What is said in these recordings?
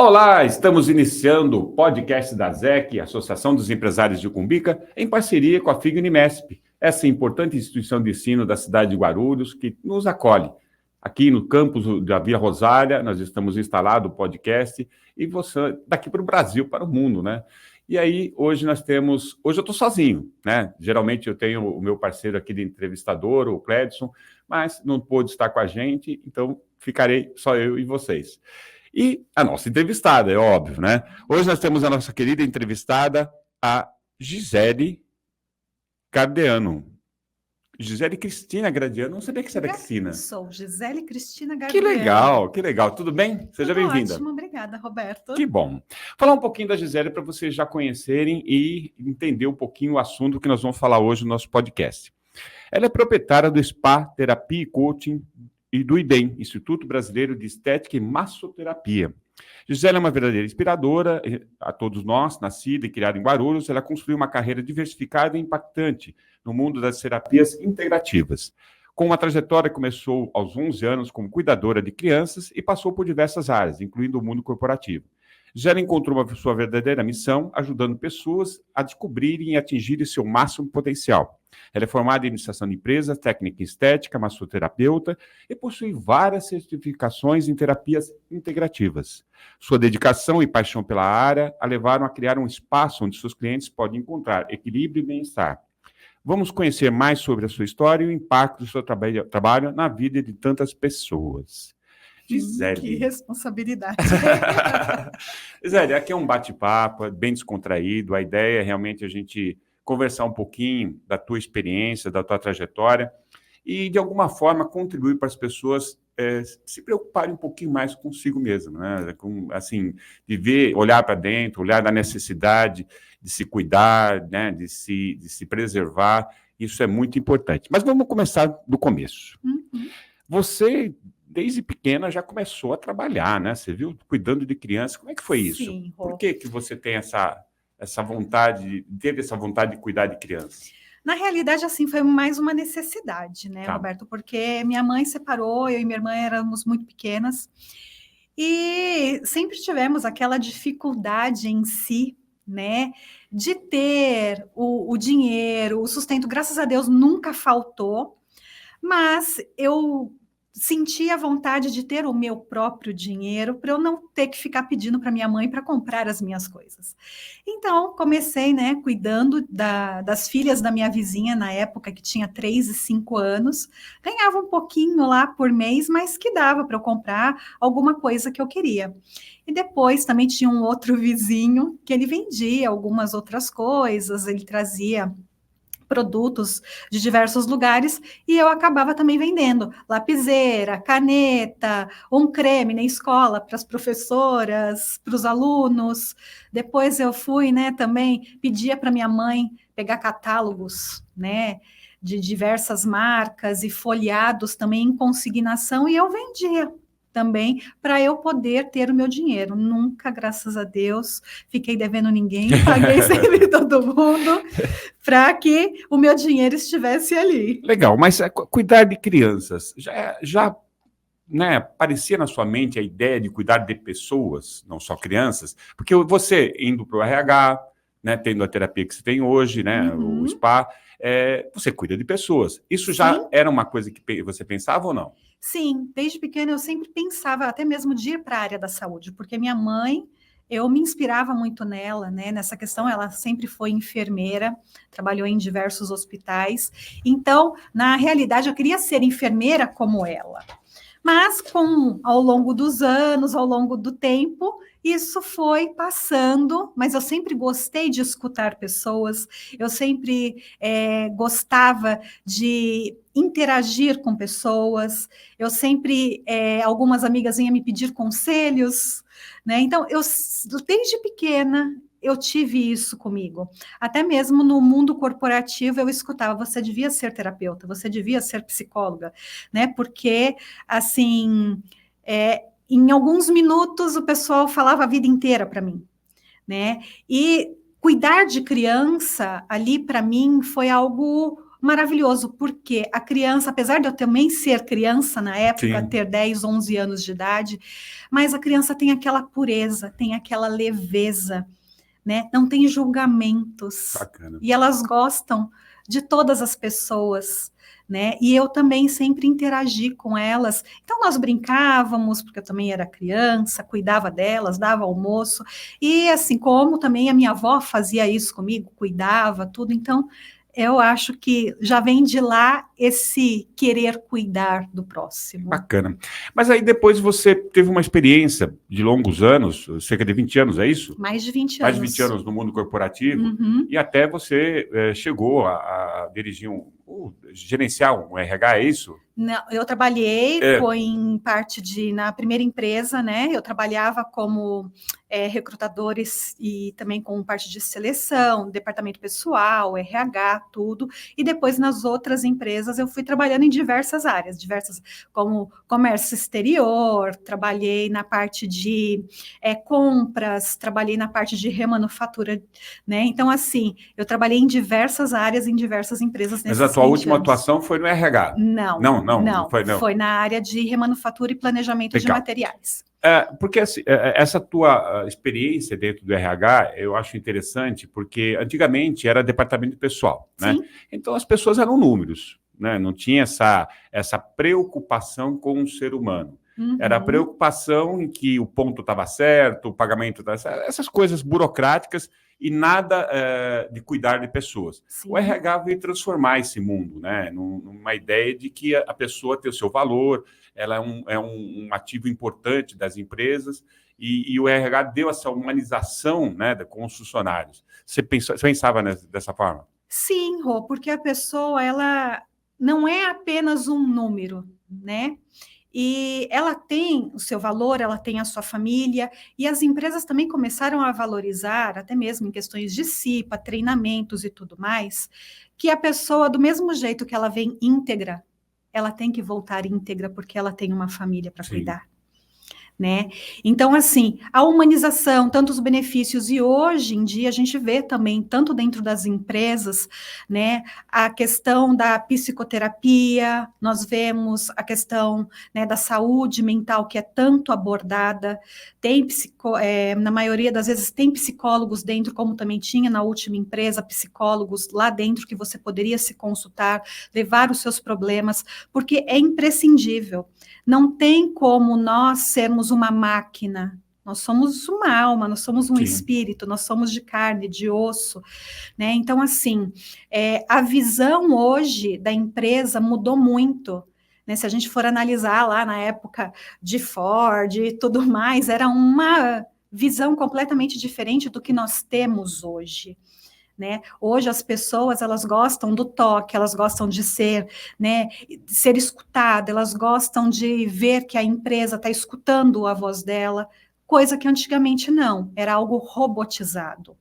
Olá, estamos iniciando o podcast da ZEC, Associação dos Empresários de Cumbica, em parceria com a FIG Unimesp, essa importante instituição de ensino da cidade de Guarulhos que nos acolhe. Aqui no campus da Vila Rosália, nós estamos instalados o podcast e você daqui para o Brasil, para o mundo, né? E aí, hoje eu estou sozinho, né? Geralmente eu tenho o meu parceiro aqui de entrevistador, o Cledson, mas não pôde estar com a gente, então ficarei só eu e vocês. E a nossa entrevistada, é óbvio, né? Hoje nós temos a nossa querida entrevistada, a Gisele Gardiano. Gisele Cristina Gardiano, não sabia que você era Cristina. Sou Gisele Cristina Gardiano. Que legal. Tudo bem? Seja bem-vinda. Ótimo, obrigada, Roberto. Que bom. Falar um pouquinho da Gisele para vocês já conhecerem e entender um pouquinho o assunto que nós vamos falar hoje no nosso podcast. Ela é proprietária do Spa Terapia e Coaching e do IBEM, Instituto Brasileiro de Estética e Massoterapia. Gisele é uma verdadeira inspiradora a todos nós, nascida e criada em Guarulhos. Ela construiu uma carreira diversificada e impactante no mundo das terapias integrativas. Com uma trajetória que começou aos 11 anos como cuidadora de crianças e passou por diversas áreas, incluindo o mundo corporativo. Gisele encontrou sua verdadeira missão, ajudando pessoas a descobrirem e atingirem seu máximo potencial. Ela é formada em administração de empresas, técnica em estética, massoterapeuta e possui várias certificações em terapias integrativas. Sua dedicação e paixão pela área a levaram a criar um espaço onde seus clientes podem encontrar equilíbrio e bem-estar. Vamos conhecer mais sobre a sua história e o impacto do seu trabalho na vida de tantas pessoas. Gisele. Que responsabilidade. Gisele, aqui é um bate-papo, bem descontraído. A ideia é realmente a gente conversar um pouquinho da tua experiência, da tua trajetória e, de alguma forma, contribuir para as pessoas se preocuparem um pouquinho mais consigo mesmo, né? Assim, de ver, olhar para dentro, olhar da necessidade de se cuidar, né? De se preservar. Isso é muito importante. Mas vamos começar do começo. Uhum. Você, desde pequena, já começou a trabalhar, né? Você viu, cuidando de crianças. Como é que foi isso? Sim, Por que você tem essa vontade, teve essa vontade de cuidar de crianças? Na realidade, assim, foi mais uma necessidade, né, Tá. Roberto? Porque minha mãe separou, eu e minha irmã éramos muito pequenas e sempre tivemos aquela dificuldade em si, né, de ter o dinheiro, o sustento. Graças a Deus nunca faltou, mas eu senti a vontade de ter o meu próprio dinheiro para eu não ter que ficar pedindo para minha mãe para comprar as minhas coisas. Então, comecei, né, cuidando das filhas da minha vizinha, na época que tinha 3 e 5 anos, ganhava um pouquinho lá por mês, mas que dava para eu comprar alguma coisa que eu queria. E depois também tinha um outro vizinho que ele vendia algumas outras coisas, ele trazia produtos de diversos lugares e eu acabava também vendendo lapiseira, caneta, um creme na escola para as professoras, para os alunos. Depois eu fui, né, também pedia para minha mãe pegar catálogos, né, de diversas marcas e folheados também em consignação e eu vendia também para eu poder ter o meu dinheiro. Nunca, graças a Deus, fiquei devendo ninguém, paguei sempre todo mundo para que o meu dinheiro estivesse ali. Legal, mas cuidar de crianças, já né, aparecia na sua mente a ideia de cuidar de pessoas, não só crianças? Porque você indo para o RH, né, tendo a terapia que você tem hoje, né, o SPA, você cuida de pessoas. Isso já Sim. era uma coisa que você pensava ou não? Sim, desde pequena eu sempre pensava até mesmo de ir para a área da saúde, porque minha mãe, eu me inspirava muito nela, né? Nessa questão, ela sempre foi enfermeira, trabalhou em diversos hospitais. Então, na realidade, eu queria ser enfermeira como ela. Mas, ao longo dos anos, ao longo do tempo, isso foi passando, mas eu sempre gostei de escutar pessoas, eu sempre gostava de interagir com pessoas, eu sempre, algumas amigas vinham me pedir conselhos, né? Então, desde pequena, eu tive isso comigo. Até mesmo no mundo corporativo, eu escutava, você devia ser terapeuta, você devia ser psicóloga, né? Porque, assim, em alguns minutos o pessoal falava a vida inteira para mim, né? E cuidar de criança ali para mim foi algo maravilhoso, porque a criança, apesar de eu também ser criança na época, Sim. ter 10, 11 anos de idade, mas a criança tem aquela pureza, tem aquela leveza, né? Não tem julgamentos. Bacana. E elas gostam de todas as pessoas, né? E eu também sempre interagi com elas. Então nós brincávamos, porque eu também era criança, cuidava delas, dava almoço. E assim como também a minha avó fazia isso comigo, cuidava, tudo. Então eu acho que já vem de lá esse querer cuidar do próximo. Bacana. Mas aí depois você teve uma experiência de longos anos, cerca de 20 anos, é isso? Mais de 20 anos. Mais de 20 anos no mundo corporativo, e até você chegou a dirigir gerenciar um RH, é isso? Não, eu trabalhei, foi em parte na primeira empresa, né? Eu trabalhava como recrutadores e também com parte de seleção, departamento pessoal, RH, tudo. E depois nas outras empresas eu fui trabalhando em diversas áreas, como comércio exterior, trabalhei na parte de compras, trabalhei na parte de remanufatura, né? Então, assim, eu trabalhei em diversas áreas, em diversas empresas nesses 20 anos. Mas a tua última atuação foi no RH? Não foi, não. Foi na área de remanufatura e planejamento de materiais. Porque assim, essa tua experiência dentro do RH, eu acho interessante, porque antigamente era departamento pessoal, né? Então as pessoas eram números, né? Não tinha essa preocupação com o ser humano. Era a preocupação em que o ponto estava certo, o pagamento estava certo, essas coisas burocráticas e nada de cuidar de pessoas. Sim. O RH veio transformar esse mundo, né? Numa ideia de que a pessoa tem o seu valor, ela é um ativo importante das empresas, e o RH deu essa humanização, né, com os funcionários. Você pensava dessa forma? Sim, Rô, porque a pessoa, ela não é apenas um número, né? E ela tem o seu valor, ela tem a sua família, e as empresas também começaram a valorizar, até mesmo em questões de CIPA, treinamentos e tudo mais, que a pessoa, do mesmo jeito que ela vem íntegra, ela tem que voltar íntegra porque ela tem uma família para cuidar. Né? Então, assim, a humanização, tantos benefícios, e hoje em dia a gente vê também, tanto dentro das empresas, né, a questão da psicoterapia, nós vemos a questão, né, da saúde mental, que é tanto abordada, na maioria das vezes tem psicólogos dentro, como também tinha na última empresa, psicólogos lá dentro que você poderia se consultar, levar os seus problemas, porque é imprescindível. Não tem como nós sermos uma máquina, nós somos uma alma, nós somos um espírito, nós somos de carne, de osso, né? Então, assim, a visão hoje da empresa mudou muito, né? Se a gente for analisar lá na época de Ford e tudo mais, era uma visão completamente diferente do que nós temos hoje. Né? Hoje as pessoas, elas gostam do toque, elas gostam de ser, né, de ser escutada, elas gostam de ver que a empresa está escutando a voz dela, coisa que antigamente não, era algo robotizado,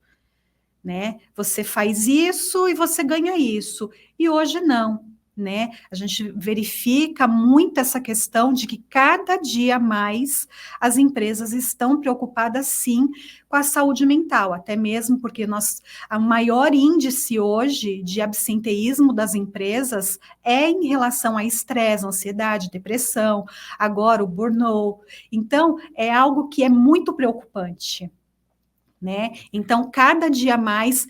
né? Você faz isso e você ganha isso, e hoje não, né? A gente verifica muito essa questão de que cada dia mais as empresas estão preocupadas sim com a saúde mental, até mesmo porque o maior índice hoje de absenteísmo das empresas é em relação a estresse, ansiedade, depressão, agora o burnout. Então, é algo que é muito preocupante, né? Então, cada dia mais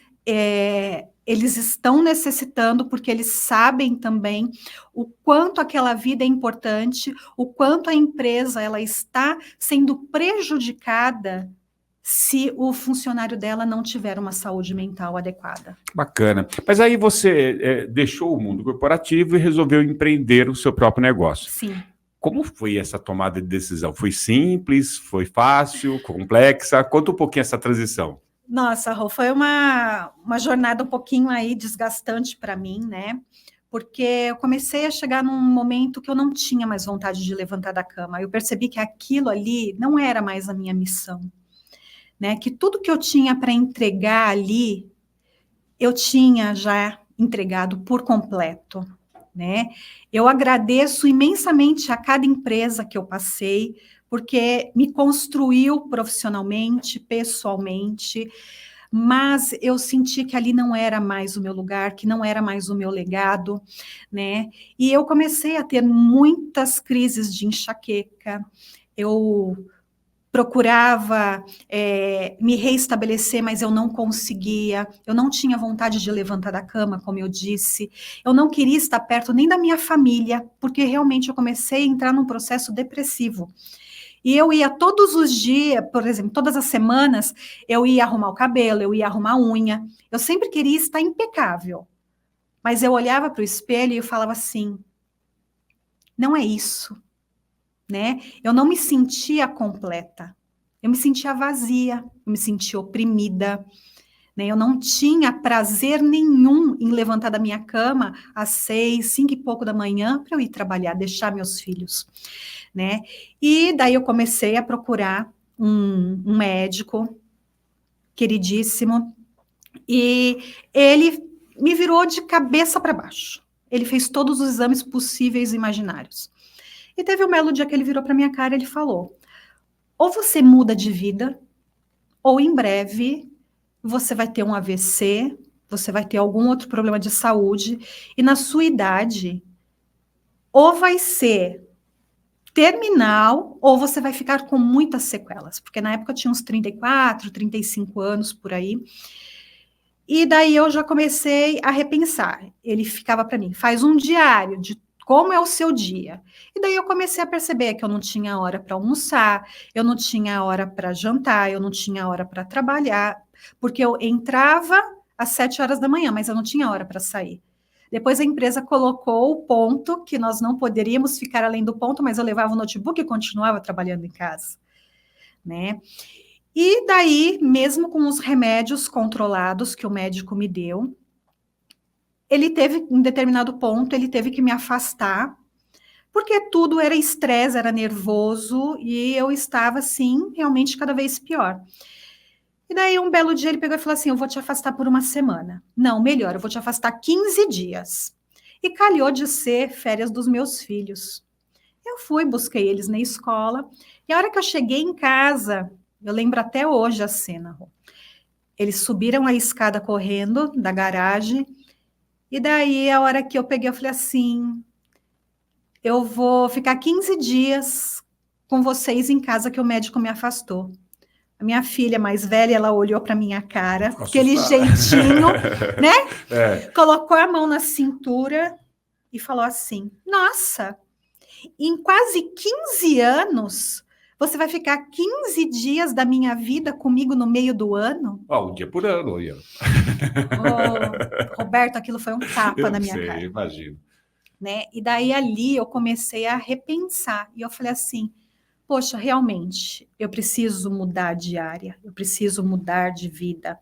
eles estão necessitando, porque eles sabem também o quanto aquela vida é importante, o quanto a empresa ela está sendo prejudicada se o funcionário dela não tiver uma saúde mental adequada. Bacana. Mas aí você deixou o mundo corporativo e resolveu empreender o seu próprio negócio. Sim. Como foi essa tomada de decisão? Foi simples? Foi fácil? Complexa? Conta um pouquinho essa transição. Nossa, Rô, foi uma jornada um pouquinho aí desgastante para mim, né? Porque eu comecei a chegar num momento que eu não tinha mais vontade de levantar da cama. Eu percebi que aquilo ali não era mais a minha missão, né? Que tudo que eu tinha para entregar ali, eu tinha já entregado por completo, né? Eu agradeço imensamente a cada empresa que eu passei, porque me construiu profissionalmente, pessoalmente, mas eu senti que ali não era mais o meu lugar, que não era mais o meu legado, né? E eu comecei a ter muitas crises de enxaqueca, eu procurava me reestabelecer, mas eu não conseguia, eu não tinha vontade de levantar da cama, como eu disse, eu não queria estar perto nem da minha família, porque realmente eu comecei a entrar num processo depressivo. E eu ia todos os dias, por exemplo, todas as semanas, eu ia arrumar o cabelo, eu ia arrumar a unha, eu sempre queria estar impecável, mas eu olhava para o espelho e eu falava assim, não é isso, né? Eu não me sentia completa, eu me sentia vazia, eu me sentia oprimida, né? Eu não tinha prazer nenhum em levantar da minha cama às 6, 5 e pouco da manhã para eu ir trabalhar, deixar meus filhos, né? E daí eu comecei a procurar um médico queridíssimo e ele me virou de cabeça para baixo. Ele fez todos os exames possíveis e imaginários. E teve um belo dia que ele virou para minha cara e ele falou: ou você muda de vida, ou em breve você vai ter um AVC, você vai ter algum outro problema de saúde, e na sua idade, ou vai ser terminal, ou você vai ficar com muitas sequelas, porque na época eu tinha uns 34, 35 anos por aí. E daí eu já comecei a repensar. Ele ficava para mim, faz um diário de como é o seu dia. E daí eu comecei a perceber que eu não tinha hora para almoçar, eu não tinha hora para jantar, eu não tinha hora para trabalhar, porque eu entrava às 7 horas da manhã, mas eu não tinha hora para sair. Depois a empresa colocou o ponto que nós não poderíamos ficar além do ponto, mas eu levava o notebook e continuava trabalhando em casa, né? E daí, mesmo com os remédios controlados que o médico me deu, ele teve, em determinado ponto, ele teve que me afastar, porque tudo era estresse, era nervoso, e eu estava, assim, realmente cada vez pior. E daí, um belo dia, ele pegou e falou assim, eu vou te afastar por uma semana. Não, melhor, eu vou te afastar 15 dias. E calhou de ser férias dos meus filhos. Eu fui, busquei eles na escola, e a hora que eu cheguei em casa, eu lembro até hoje a cena, Rô. Eles subiram a escada correndo da garagem, e daí a hora que eu peguei, eu falei assim, eu vou ficar 15 dias com vocês em casa que o médico me afastou. A minha filha mais velha, ela olhou para minha cara, aquele jeitinho, né? Colocou a mão na cintura e falou assim, nossa, em quase 15 anos, você vai ficar 15 dias da minha vida comigo no meio do ano? Um dia por ano, Ian. Roberto, aquilo foi um tapa na minha cara. Imagino. Né? E daí ali eu comecei a repensar. E eu falei assim, poxa, realmente, eu preciso mudar de área, eu preciso mudar de vida,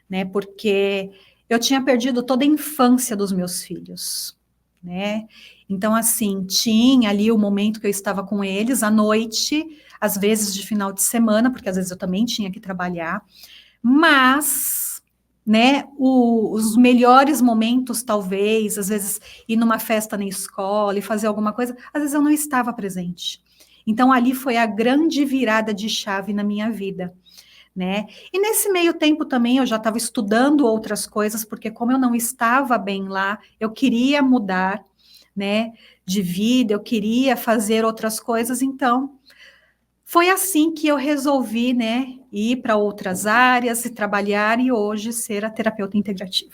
né? Porque eu tinha perdido toda a infância dos meus filhos, né? Então, assim, tinha ali o momento que eu estava com eles, à noite, às vezes de final de semana, porque às vezes eu também tinha que trabalhar, mas, né, os melhores momentos, talvez, às vezes ir numa festa na escola e fazer alguma coisa, às vezes eu não estava presente. Então, ali foi a grande virada de chave na minha vida, né? E nesse meio tempo também eu já estava estudando outras coisas, porque como eu não estava bem lá, eu queria mudar, né, de vida, eu queria fazer outras coisas, então foi assim que eu resolvi, né, ir para outras áreas e trabalhar e hoje ser a terapeuta integrativa.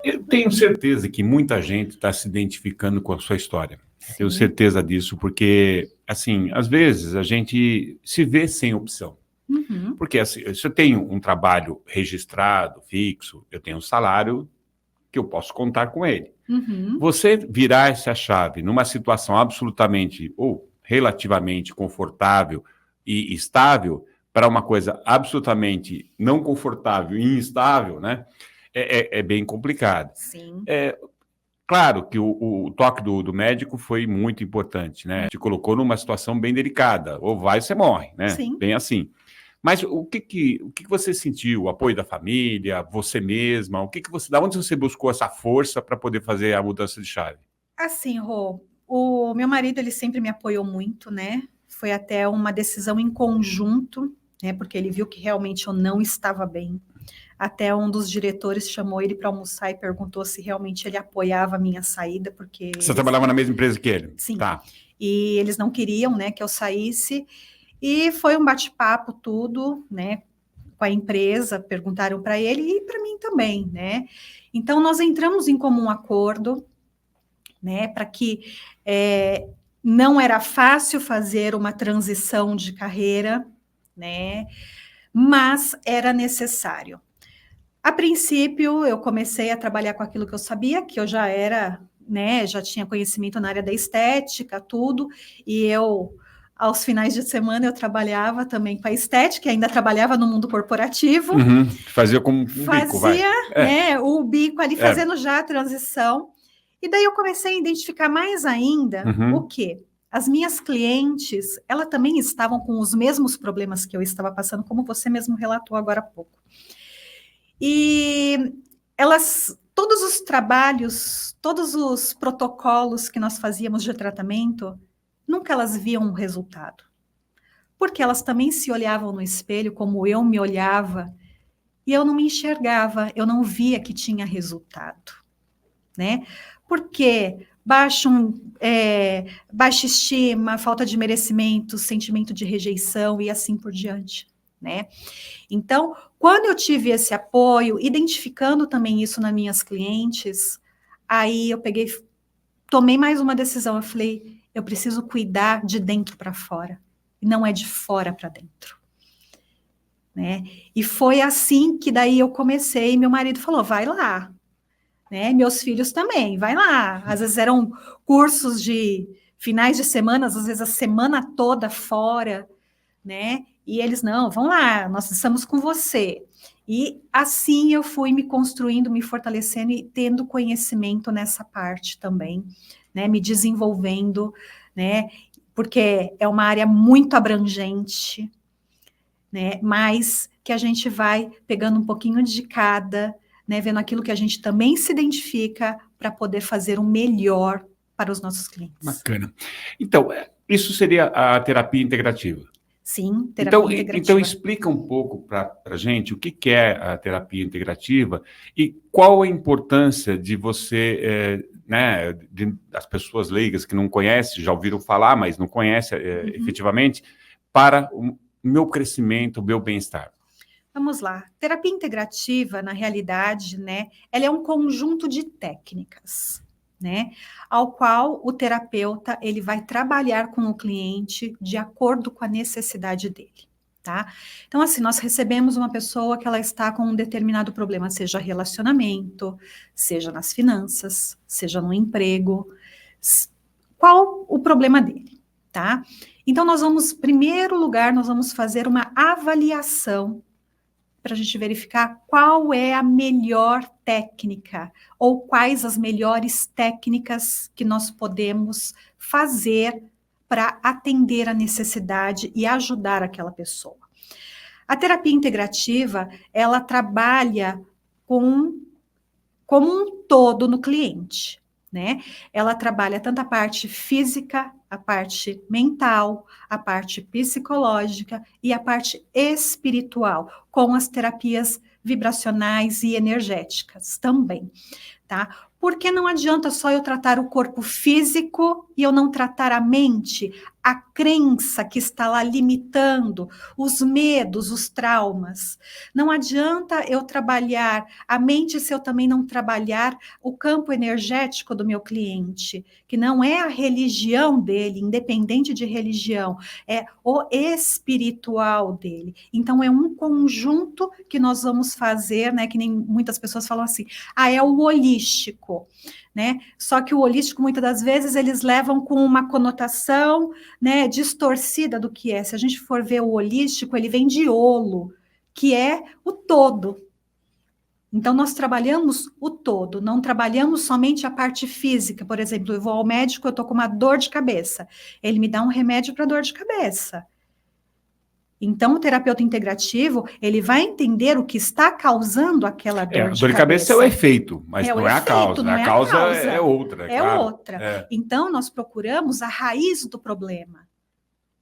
Eu tenho certeza que muita gente está se identificando com a sua história. Sim. Tenho certeza disso, porque, assim, às vezes a gente se vê sem opção. Uhum. Porque assim, se eu tenho um trabalho registrado, fixo, eu tenho um salário que eu posso contar com ele. Uhum. Você virar essa chave numa situação absolutamente ou relativamente confortável e estável para uma coisa absolutamente não confortável e instável, né? É bem complicado. Sim. Claro que o toque do médico foi muito importante, né? Te colocou numa situação bem delicada. Ou vai ou você morre, né? Sim. Bem assim. Mas o que você sentiu? O apoio da família, você mesma? Da onde você buscou essa força para poder fazer a mudança de chave? Assim, Rô, o meu marido, ele sempre me apoiou muito, né? Foi até uma decisão em conjunto, né? Porque ele viu que realmente eu não estava bem. Até um dos diretores chamou ele para almoçar e perguntou se realmente ele apoiava a minha saída, porque... Você trabalhava na mesma empresa que ele? Sim. Tá. E eles não queriam, né, que eu saísse. E foi um bate-papo tudo, né, com a empresa, perguntaram para ele e para mim também, né? Então, nós entramos em comum acordo, né, para que não era fácil fazer uma transição de carreira, né, mas era necessário. A princípio, eu comecei a trabalhar com aquilo que eu sabia, que eu já era, né, já tinha conhecimento na área da estética, tudo, e eu, aos finais de semana, eu trabalhava também com a estética, ainda trabalhava no mundo corporativo. Fazia como um bico, vai. Né, o bico ali, fazendo já a transição. E daí eu comecei a identificar mais ainda o quê? As minhas clientes, elas também estavam com os mesmos problemas que eu estava passando, como você mesmo relatou agora há pouco. E elas, todos os trabalhos, todos os protocolos que nós fazíamos de tratamento, nunca elas viam um resultado. Porque elas também se olhavam no espelho como eu me olhava, e eu não me enxergava, eu não via que tinha resultado, né? Porque baixa estima, falta de merecimento, sentimento de rejeição e assim por diante, né? Então, quando eu tive esse apoio, identificando também isso nas minhas clientes, aí eu tomei mais uma decisão. Eu falei, eu preciso cuidar de dentro para fora, e não é de fora para dentro, né? E foi assim que daí eu comecei. Meu marido falou, vai lá, né? Meus filhos também, vai lá. Às vezes eram cursos de finais de semana, às vezes a semana toda fora, né? E eles, não, vão lá, nós estamos com você. E assim eu fui me construindo, me fortalecendo e tendo conhecimento nessa parte também, né? Me desenvolvendo, né? Porque é uma área muito abrangente, né? Mas que a gente vai pegando um pouquinho de cada, né? Vendo aquilo que a gente também se identifica para poder fazer o melhor para os nossos clientes. Bacana. Então, isso seria a terapia integrativa. Sim, terapia integrativa. Então, explica um pouco para a gente o que é a terapia integrativa e qual a importância de você, né, das pessoas leigas que não conhecem, já ouviram falar, mas não conhecem efetivamente, para o meu crescimento, o meu bem-estar. Vamos lá. Terapia integrativa, na realidade, né, ela é um conjunto de técnicas, né, ao qual o terapeuta ele vai trabalhar com o cliente de acordo com a necessidade dele, tá? Então, assim, nós recebemos uma pessoa que ela está com um determinado problema, seja relacionamento, seja nas finanças, seja no emprego, qual o problema dele, tá? Então, nós vamos, em primeiro lugar, nós vamos fazer uma avaliação para a gente verificar qual é a melhor técnica ou quais as melhores técnicas que nós podemos fazer para atender a necessidade e ajudar aquela pessoa. A terapia integrativa, ela trabalha como um todo no cliente, né? Ela trabalha tanto a parte física, a parte mental, a parte psicológica e a parte espiritual, com as terapias vibracionais e energéticas também, tá? Porque não adianta só eu tratar o corpo físico e eu não tratar a mente, a crença que está lá limitando, os medos, os traumas. Não adianta eu trabalhar a mente se eu também não trabalhar o campo energético do meu cliente, que não é a religião dele, independente de religião, é o espiritual dele. Então, é um conjunto que nós vamos fazer, né? Que nem muitas pessoas falam assim, é o holístico, né? Só que o holístico, muitas das vezes, eles levam com uma conotação, né, distorcida do que é. Se a gente for ver o holístico, ele vem de holo, que é o todo. Então, nós trabalhamos o todo, não trabalhamos somente a parte física. Por exemplo, eu vou ao médico, eu estou com uma dor de cabeça. Ele me dá um remédio para dor de cabeça. Então, o terapeuta integrativo, ele vai entender o que está causando aquela dor de cabeça. A dor de cabeça é o efeito, mas não é a causa. Não é a causa é outra. É claro. Outra. Então, nós procuramos a raiz do problema,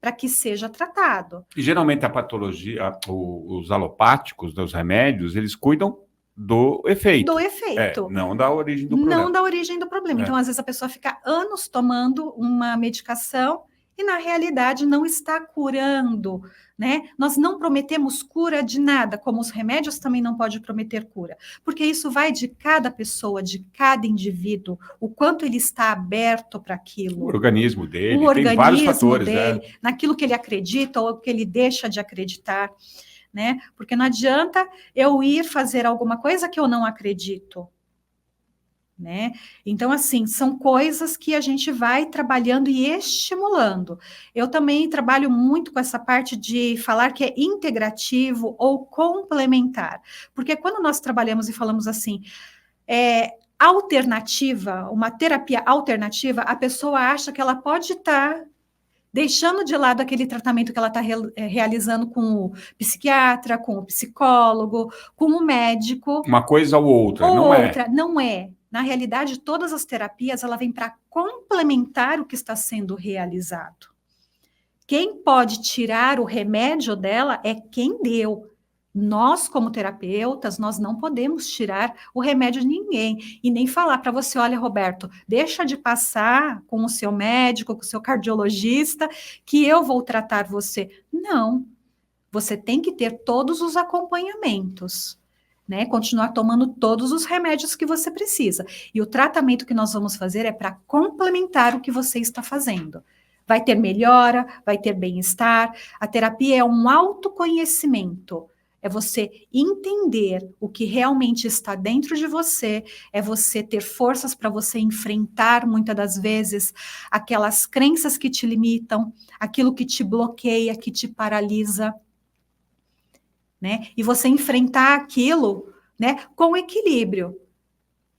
para que seja tratado. E geralmente a patologia, os alopáticos, os remédios, eles cuidam do efeito. Do efeito. Não da origem do problema. Não da origem do problema. Então, às vezes, a pessoa fica anos tomando uma medicação e, na realidade, não está curando, né? Nós não prometemos cura de nada, como os remédios também não podem prometer cura, porque isso vai de cada pessoa, de cada indivíduo, o quanto ele está aberto para aquilo. O organismo dele, o tem vários organismo fatores. dele, naquilo que ele acredita ou que ele deixa de acreditar, né? Porque não adianta eu ir fazer alguma coisa que eu não acredito. Né? Então, assim, são coisas que a gente vai trabalhando e estimulando. Eu também trabalho muito com essa parte de falar que é integrativo ou complementar, porque quando nós trabalhamos e falamos assim, alternativa, uma terapia alternativa, a pessoa acha que ela pode estar deixando de lado aquele tratamento que ela está realizando com o psiquiatra, com o psicólogo, com o médico. Uma coisa ou outra, não é. Não é. Na realidade, todas as terapias, ela vem para complementar o que está sendo realizado. Quem pode tirar o remédio dela é quem deu. Nós, como terapeutas, nós não podemos tirar o remédio de ninguém e nem falar para você, olha, Roberto, deixa de passar com o seu médico, com o seu cardiologista, que eu vou tratar você. Não. Você tem que ter todos os acompanhamentos. Né, continuar tomando todos os remédios que você precisa. E o tratamento que nós vamos fazer é para complementar o que você está fazendo. Vai ter melhora, vai ter bem-estar. A terapia é um autoconhecimento. É você entender o que realmente está dentro de você, é você ter forças para você enfrentar, muitas das vezes, aquelas crenças que te limitam, aquilo que te bloqueia, que te paralisa. Né? E você enfrentar aquilo, né, com equilíbrio.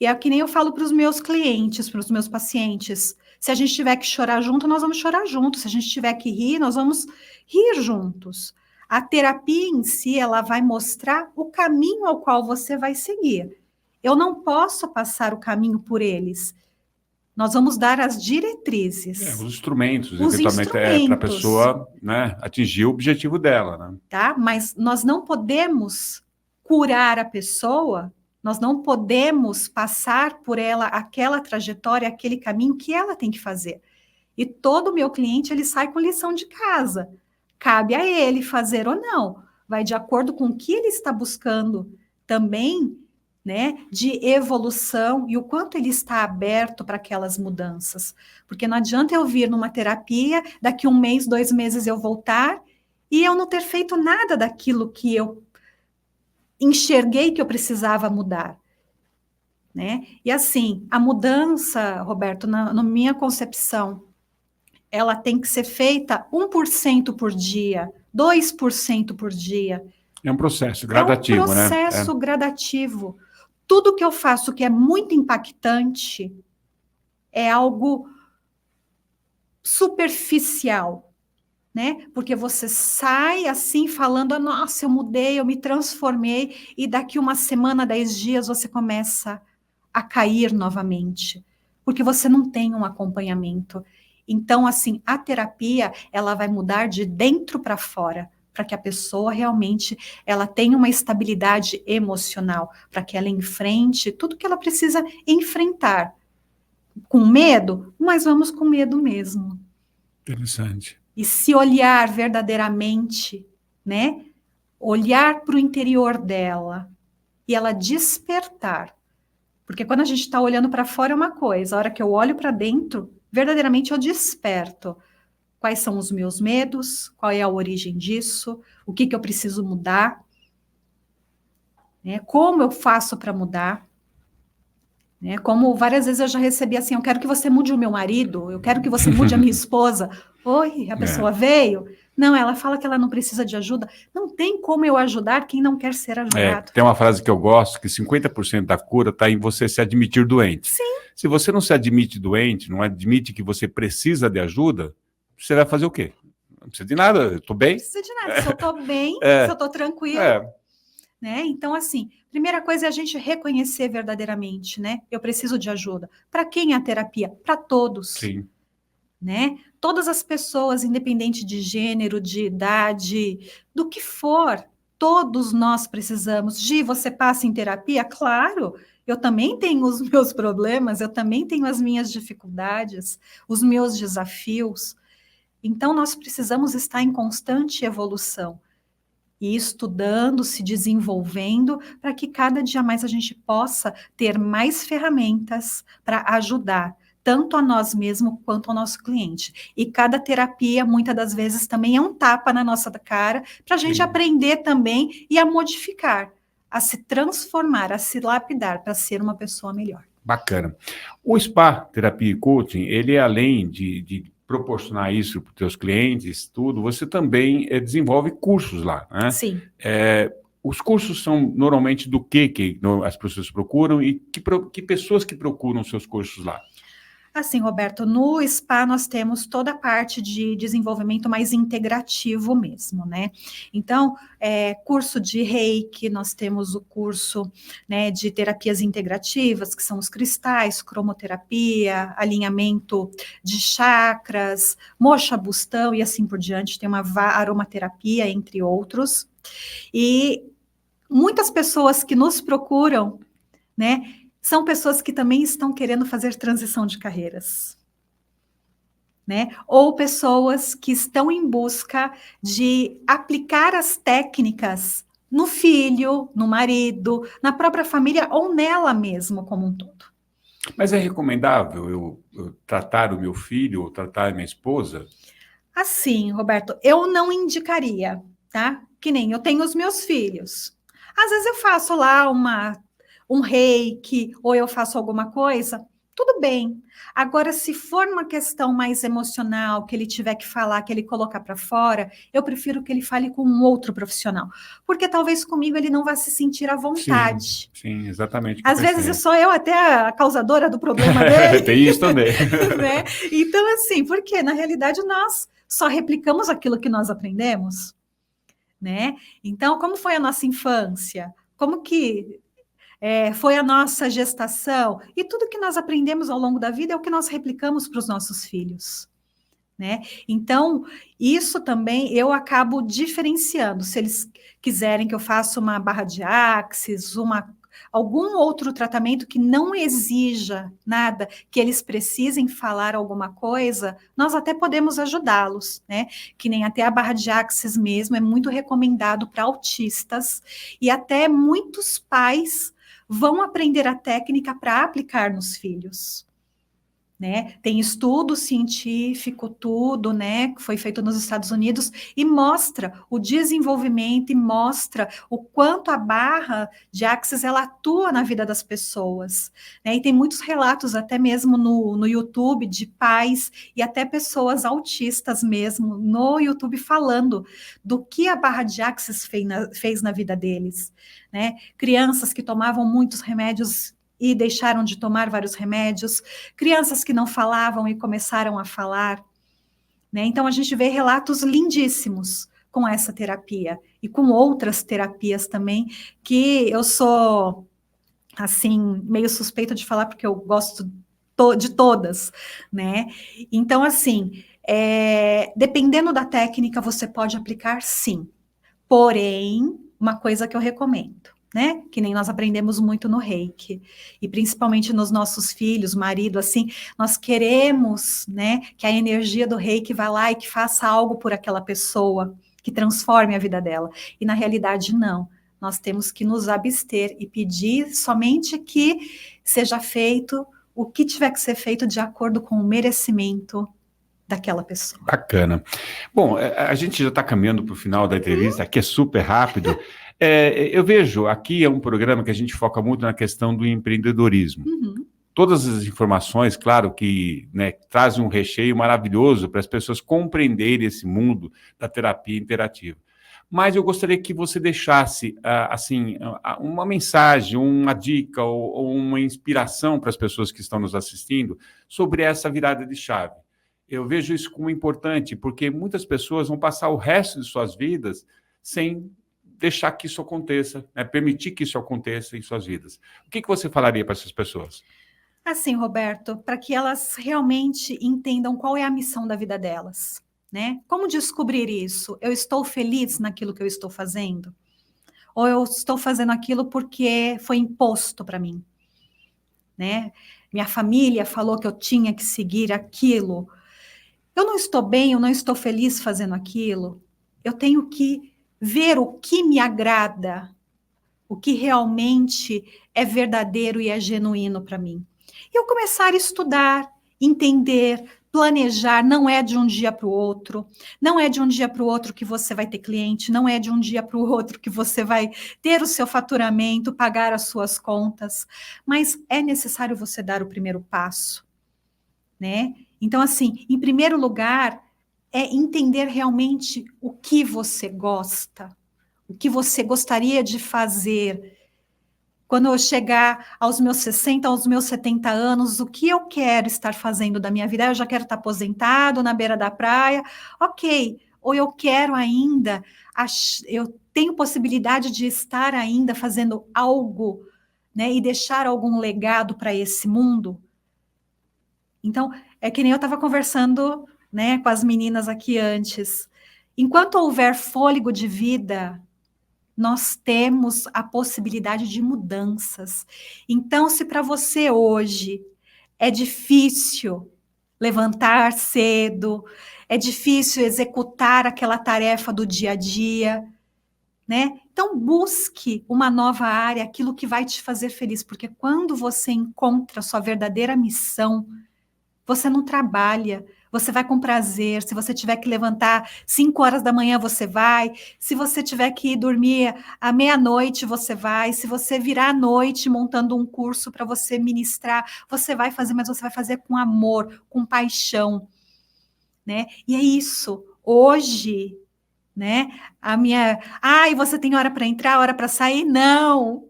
E é que nem eu falo para os meus clientes, para os meus pacientes. Se a gente tiver que chorar junto, nós vamos chorar juntos. Se a gente tiver que rir, nós vamos rir juntos. A terapia em si, ela vai mostrar o caminho ao qual você vai seguir. Eu não posso passar o caminho por eles. Nós vamos dar as diretrizes. Os instrumentos, eventualmente, para a pessoa, né, atingir o objetivo dela. Né? Tá? Mas nós não podemos curar a pessoa, nós não podemos passar por ela aquela trajetória, aquele caminho que ela tem que fazer. E todo meu cliente, ele sai com lição de casa. Cabe a ele fazer ou não. Vai de acordo com o que ele está buscando também, né, de evolução e o quanto ele está aberto para aquelas mudanças. Porque não adianta eu vir numa terapia, daqui 1 mês, 2 meses eu voltar e eu não ter feito nada daquilo que eu enxerguei que eu precisava mudar. Né? E assim, a mudança, Roberto, na minha concepção, ela tem que ser feita 1% por dia, 2% por dia. É um processo gradativo, né? É um processo gradativo. Tudo que eu faço que é muito impactante é algo superficial, né? Porque você sai assim falando, nossa, eu mudei, eu me transformei, e daqui 1 semana, 10 dias, você começa a cair novamente, porque você não tem um acompanhamento. Então, assim, a terapia, ela vai mudar de dentro para fora, para que a pessoa realmente ela tenha uma estabilidade emocional, para que ela enfrente tudo que ela precisa enfrentar. Com medo? Mas vamos com medo mesmo. Interessante. E se olhar verdadeiramente, né? Olhar para o interior dela e ela despertar. Porque quando a gente está olhando para fora é uma coisa, a hora que eu olho para dentro, verdadeiramente eu desperto. Quais são os meus medos? Qual é a origem disso? O que eu preciso mudar? Né? Como eu faço para mudar? Né? Como várias vezes eu já recebi assim, eu quero que você mude o meu marido, eu quero que você mude a minha esposa. Oi, a pessoa veio? Não, ela fala que ela não precisa de ajuda. Não tem como eu ajudar quem não quer ser ajudado. Tem uma frase que eu gosto, que 50% da cura está em você se admitir doente. Sim. Se você não se admite doente, não admite que você precisa de ajuda, você vai fazer o quê? Não precisa de nada, eu estou bem. Não precisa de nada, se eu estou bem, se eu estou tranquila. Né? Então, assim, primeira coisa é a gente reconhecer verdadeiramente, né? Eu preciso de ajuda. Para quem é a terapia? Para todos. Sim. né? Todas as pessoas, independente de gênero, de idade, do que for, todos nós precisamos. Gi, você passa em terapia? Claro, eu também tenho os meus problemas, eu também tenho as minhas dificuldades, os meus desafios. Então, nós precisamos estar em constante evolução e estudando, se desenvolvendo, para que cada dia mais a gente possa ter mais ferramentas para ajudar tanto a nós mesmos quanto ao nosso cliente. E cada terapia, muitas das vezes, também é um tapa na nossa cara para a gente aprender também e a modificar, a se transformar, a se lapidar para ser uma pessoa melhor. Bacana. O Spa Terapia e Coaching, ele além de proporcionar isso para os teus clientes, tudo, você também desenvolve cursos lá, né? Sim. Os cursos são normalmente do que as pessoas procuram e que pessoas que procuram seus cursos lá? Assim, Roberto, no SPA nós temos toda a parte de desenvolvimento mais integrativo mesmo, né? Então, curso de Reiki, nós temos o curso, né, de terapias integrativas, que são os cristais, cromoterapia, alinhamento de chakras, moxa bustão e assim por diante, tem uma aromaterapia, entre outros. E muitas pessoas que nos procuram, né, são pessoas que também estão querendo fazer transição de carreiras, né? Ou pessoas que estão em busca de aplicar as técnicas no filho, no marido, na própria família ou nela mesmo como um todo. Mas é recomendável eu tratar o meu filho ou tratar a minha esposa? Assim, Roberto, eu não indicaria, tá? Que nem eu tenho os meus filhos. Às vezes eu faço lá um reiki, ou eu faço alguma coisa, tudo bem. Agora, se for uma questão mais emocional, que ele tiver que falar, que ele colocar para fora, eu prefiro que ele fale com um outro profissional. Porque talvez comigo ele não vá se sentir à vontade. Sim, exatamente. Às vezes sou eu até a causadora do problema dele. Tem isso também. Né? Então, assim, porque na realidade nós só replicamos aquilo que nós aprendemos, né? Então, como foi a nossa infância? Como que foi a nossa gestação? E tudo que nós aprendemos ao longo da vida é o que nós replicamos para os nossos filhos, né? Então, isso também eu acabo diferenciando. Se eles quiserem que eu faça uma barra de axis, algum outro tratamento que não exija nada, que eles precisem falar alguma coisa, nós até podemos ajudá-los, né? Que nem até a barra de axis mesmo é muito recomendado para autistas e até muitos pais vão aprender a técnica para aplicar nos filhos. Né? Tem estudo científico, tudo, né, que foi feito nos Estados Unidos e mostra o desenvolvimento e mostra o quanto a barra de axis ela atua na vida das pessoas, né? E tem muitos relatos até mesmo no YouTube de pais e até pessoas autistas mesmo no YouTube falando do que a barra de axis fez na vida deles, né? Crianças que tomavam muitos remédios e deixaram de tomar vários remédios, crianças que não falavam e começaram a falar, né? Então a gente vê relatos lindíssimos com essa terapia e com outras terapias também, que eu sou, assim, meio suspeita de falar porque eu gosto de todas, né? Então, assim, dependendo da técnica, você pode aplicar sim, porém, uma coisa que eu recomendo, né? Que nem nós aprendemos muito no Reiki, e principalmente nos nossos filhos, marido, assim, nós queremos, né, que a energia do Reiki vá lá e que faça algo por aquela pessoa, que transforme a vida dela. E na realidade, não. Nós temos que nos abster e pedir somente que seja feito o que tiver que ser feito de acordo com o merecimento daquela pessoa. Bacana. Bom, a gente já está caminhando para o final da entrevista, aqui é super rápido. Eu vejo, aqui é um programa que a gente foca muito na questão do empreendedorismo. Uhum. Todas as informações, claro que, né, trazem um recheio maravilhoso para as pessoas compreenderem esse mundo da terapia interativa. Mas eu gostaria que você deixasse, assim, uma mensagem, uma dica ou uma inspiração para as pessoas que estão nos assistindo sobre essa virada de chave. Eu vejo isso como importante, porque muitas pessoas vão passar o resto de suas vidas sem deixar que isso aconteça, né? Permitir que isso aconteça em suas vidas. O que você falaria para essas pessoas? Assim, Roberto, para que elas realmente entendam qual é a missão da vida delas, né? Como descobrir isso? Eu estou feliz naquilo que eu estou fazendo? Ou eu estou fazendo aquilo porque foi imposto para mim, né? Minha família falou que eu tinha que seguir aquilo. Eu não estou bem, eu não estou feliz fazendo aquilo. Eu tenho que ver o que me agrada, o que realmente é verdadeiro e é genuíno para mim. E eu começar a estudar, entender, planejar, não é de um dia para o outro, não é de um dia para o outro que você vai ter cliente, não é de um dia para o outro que você vai ter o seu faturamento, pagar as suas contas, mas é necessário você dar o primeiro passo, né? Então, assim, em primeiro lugar, é entender realmente o que você gosta, o que você gostaria de fazer. Quando eu chegar aos meus 60, aos meus 70 anos, o que eu quero estar fazendo da minha vida? Eu já quero estar aposentado na beira da praia, ok. Ou eu quero ainda, eu tenho possibilidade de estar ainda fazendo algo, né, e deixar algum legado para esse mundo. Então, é que nem eu estava conversando, né, com as meninas aqui antes. Enquanto houver fôlego de vida, nós temos a possibilidade de mudanças. Então, se para você hoje é difícil levantar cedo, é difícil executar aquela tarefa do dia a dia, né? Então, busque uma nova área, aquilo que vai te fazer feliz, porque quando você encontra a sua verdadeira missão, você não trabalha, você vai com prazer. Se você tiver que levantar 5 horas da manhã, você vai. Se você tiver que ir dormir à meia-noite, você vai. Se você virar à noite montando um curso para você ministrar, você vai fazer, mas você vai fazer com amor, com paixão, né? E é isso. Hoje, né? A minha, ai, você tem hora para entrar, hora para sair? Não,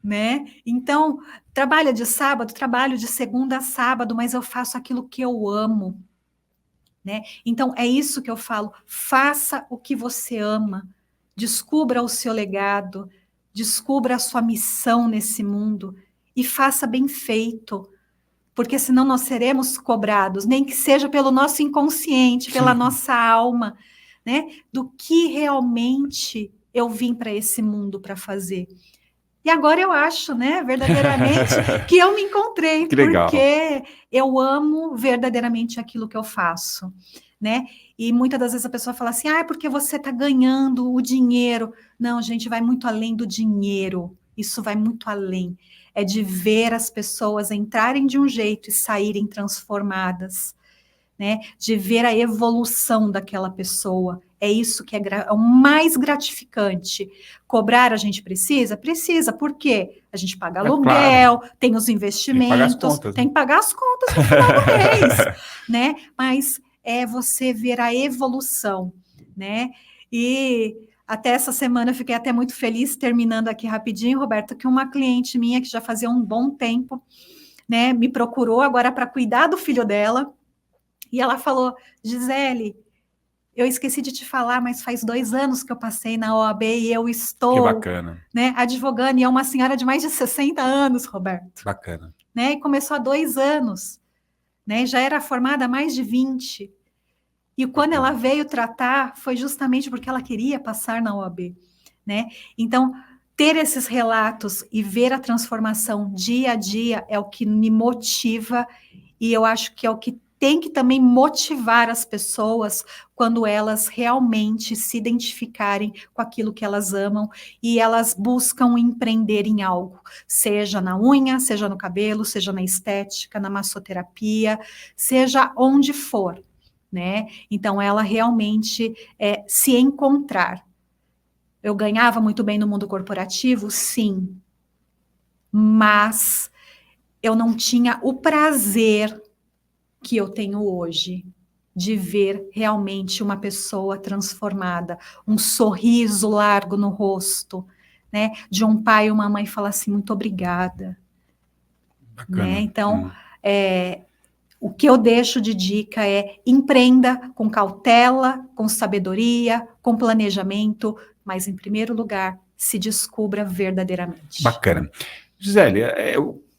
né? Então, trabalho de sábado, trabalho de segunda a sábado, mas eu faço aquilo que eu amo, né? Então, é isso que eu falo, faça o que você ama, descubra o seu legado, descubra a sua missão nesse mundo e faça bem feito, porque senão nós seremos cobrados, nem que seja pelo nosso inconsciente, pela nossa alma, né? Do que realmente eu vim para esse mundo para fazer. E agora eu acho, né, verdadeiramente, que eu me encontrei, Que legal. porque eu amo verdadeiramente aquilo que eu faço, né? E muitas das vezes a pessoa fala assim, ah, é porque você está ganhando o dinheiro. Não, gente, vai muito além do dinheiro. Isso vai muito além. É de ver as pessoas entrarem de um jeito e saírem transformadas, né? De ver a evolução daquela pessoa. É isso que é o mais gratificante. Cobrar a gente precisa? Precisa. Por quê? A gente paga aluguel, claro. Tem os investimentos, Tem que pagar as contas, tem que pagar as contas no final do mês, né? Mas é você ver a evolução, né? E até essa semana eu fiquei até muito feliz, terminando aqui rapidinho, Roberto, que uma cliente minha que já fazia um bom tempo, né, me procurou agora para cuidar do filho dela. E ela falou, Gisele, eu esqueci de te falar, mas faz 2 anos que eu passei na OAB e eu estou, Que bacana, né, advogando, e é uma senhora de mais de 60 anos, Roberto. bacana. Né, e começou há 2 anos, né, já era formada há mais de 20. E quando ela veio tratar, foi justamente porque ela queria passar na OAB, né? Então, ter esses relatos e ver a transformação dia a dia é o que me motiva, e eu acho que é o que tem que também motivar as pessoas quando elas realmente se identificarem com aquilo que elas amam e elas buscam empreender em algo, seja na unha, seja no cabelo, seja na estética, na massoterapia, seja onde for, né? Então, ela realmente se encontrar. Eu ganhava muito bem no mundo corporativo, sim, mas eu não tinha o prazer que eu tenho hoje de ver realmente uma pessoa transformada, um sorriso largo no rosto, né? De um pai e uma mãe falar assim, muito obrigada. Bacana. Né? Então, o que eu deixo de dica é empreenda com cautela, com sabedoria, com planejamento, mas em primeiro lugar, se descubra verdadeiramente. Bacana. Gisele,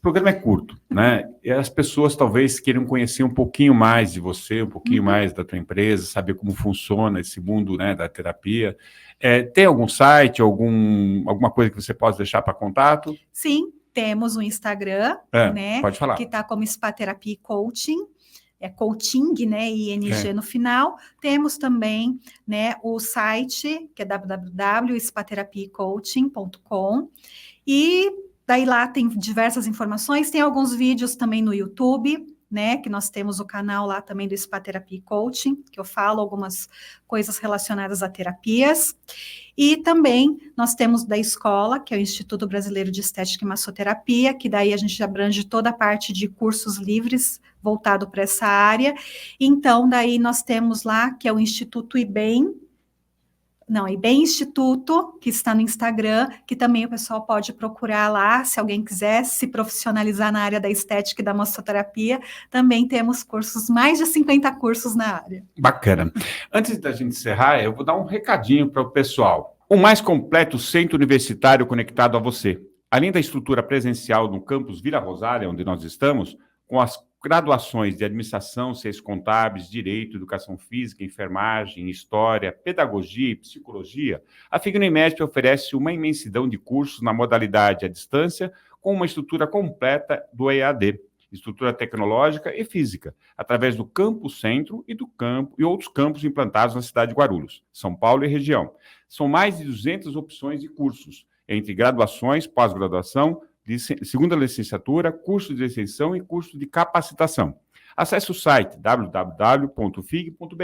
programa é curto, né? E as pessoas talvez queiram conhecer um pouquinho mais de você, um pouquinho mais da tua empresa, saber como funciona esse mundo, né, da terapia. Tem algum site, alguma coisa que você possa deixar para contato? Sim, temos o Instagram, né? Pode falar. Que está como Spa Therapy Coaching. É coaching, né, ING no final. Temos também, né, o site, que é www.spatherapycoaching.com. E daí lá tem diversas informações, tem alguns vídeos também no YouTube, né, que nós temos o canal lá também do Spa Therapy Coaching, que eu falo algumas coisas relacionadas a terapias. E também nós temos da escola, que é o Instituto Brasileiro de Estética e Massoterapia, que daí a gente abrange toda a parte de cursos livres voltado para essa área. Então, daí nós temos lá, que é o Instituto IBEM, IBEM Instituto, que está no Instagram, que também o pessoal pode procurar lá, se alguém quiser se profissionalizar na área da estética e da massoterapia, também temos cursos, mais de 50 cursos na área. Bacana. Antes da gente encerrar, eu vou dar um recadinho para o pessoal. O mais completo centro universitário conectado a você. Além da estrutura presencial no campus Vila Rosália, onde nós estamos, com as graduações de administração, ciências contábeis, direito, educação física, enfermagem, história, pedagogia e psicologia, a FIG-Unimed oferece uma imensidão de cursos na modalidade à distância, com uma estrutura completa do EAD, estrutura tecnológica e física, através do Campus Centro e outros campos implantados na cidade de Guarulhos, São Paulo e região. São mais de 200 opções de cursos, entre graduações, pós-graduação, segunda licenciatura, curso de extensão e curso de capacitação. Acesse o site www.fig.br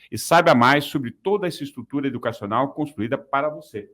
e saiba mais sobre toda essa estrutura educacional construída para você.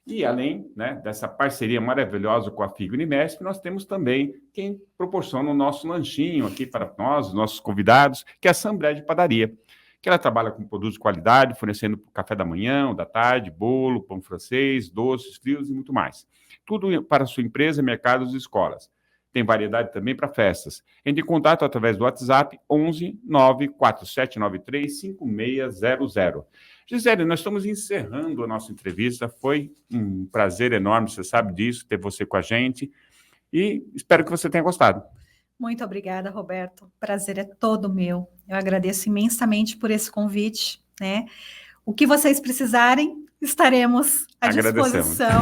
E além, né, dessa parceria maravilhosa com a FIG-Unimesp, nós temos também quem proporciona o nosso lanchinho aqui para nós, os nossos convidados, que é a Sunbread Padaria, que ela trabalha com produtos de qualidade, fornecendo café da manhã, da tarde, bolo, pão francês, doces, frios e muito mais. Tudo para a sua empresa, mercados e escolas. Tem variedade também para festas. Entre em contato através do WhatsApp 11 94793 5600. Gisele, nós estamos encerrando a nossa entrevista. Foi um prazer enorme, você sabe disso, ter você com a gente. E espero que você tenha gostado. Muito obrigada, Roberto. O prazer é todo meu. Eu agradeço imensamente por esse convite, né? O que vocês precisarem, estaremos à disposição.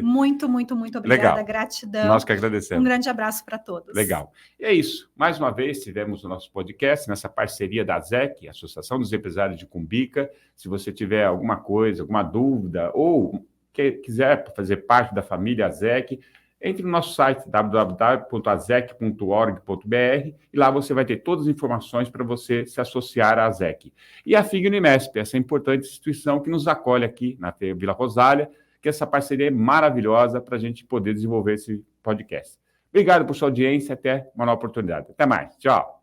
Muito, muito, muito obrigada. Legal. Gratidão. Nós que agradecemos. Um grande abraço para todos. Legal. E é isso. Mais uma vez, tivemos o nosso podcast nessa parceria da ASEC, Associação dos Empresários de Cumbica. Se você tiver alguma coisa, alguma dúvida, ou quiser fazer parte da família ASEC, entre no nosso site www.azec.org.br e lá você vai ter todas as informações para você se associar à ASEC. E a FIG-Unimesp, essa importante instituição que nos acolhe aqui na Vila Rosália, que essa parceria é maravilhosa para a gente poder desenvolver esse podcast. Obrigado por sua audiência, até uma nova oportunidade. Até mais, tchau.